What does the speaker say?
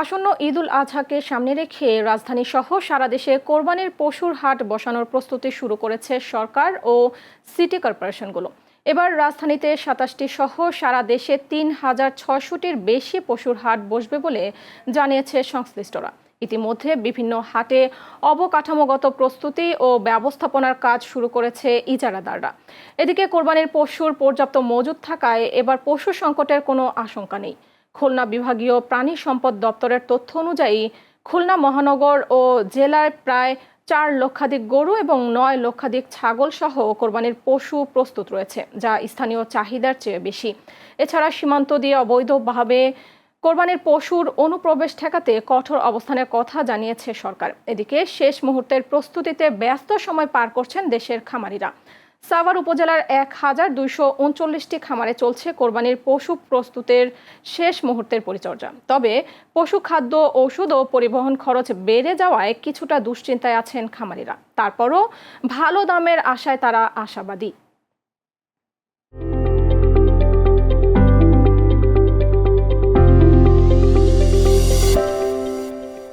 আসন্ন ঈদুল আজহাকে সামনে রেখে রাজধানী সহ সারা দেশে কোরবানির পশুর হাট বসানোর প্রস্তুতি শুরু করেছে সরকার ও সিটি কর্পোরেশনগুলো। এবার রাজধানীতে ২৭টি সহ সারা দেশে ৩,৬০০টির বেশি পশুর হাট বসবে বলে জানিয়েছে সংশ্লিষ্টরা। ইতিমধ্যে বিভিন্ন হাটে অবকাঠামোগত প্রস্তুতি ও ব্যবস্থাপনার কাজ শুরু করেছে ইজারাদাররা। এদিকে কোরবানির পশুর পর্যাপ্ত মজুদ থাকায় এবার পশু সংকটের কোনো আশঙ্কা নেই। খুলনা বিভাগীয় প্রাণী সম্পদ দপ্তরের তথ্য অনুযায়ী খুলনা মহানগর ও জেলায় প্রায় ৪ লক্ষাধিক গরু এবং ৯ লক্ষাধিক ছাগল সহ কোরবানির পশু প্রস্তুত রয়েছে, যা স্থানীয় চাহিদার চেয়ে বেশি। এছাড়া সীমান্ত দিয়ে অবৈধভাবে কোরবানির পশুর অনুপ্রবেশ ঠেকাতে কঠোর অবস্থানের কথা জানিয়েছে সরকার। এদিকে শেষ মুহূর্তের প্রস্তুতিতে ব্যস্ত সময় পার করছেন দেশের খামারিরা। সাভার উপজেলার ১,২৩৯টি খামারে চলছে কোরবানির পশু প্রস্তুতের শেষ মুহূর্তের পরিচর্যা। তবে পশু খাদ্য, ওষুধ ও পরিবহন খরচ বেড়ে যাওয়ায় কিছুটা দুশ্চিন্তায় আছেন খামারিরা। তারপরও ভালো দামের আশায় তারা আশাবাদী।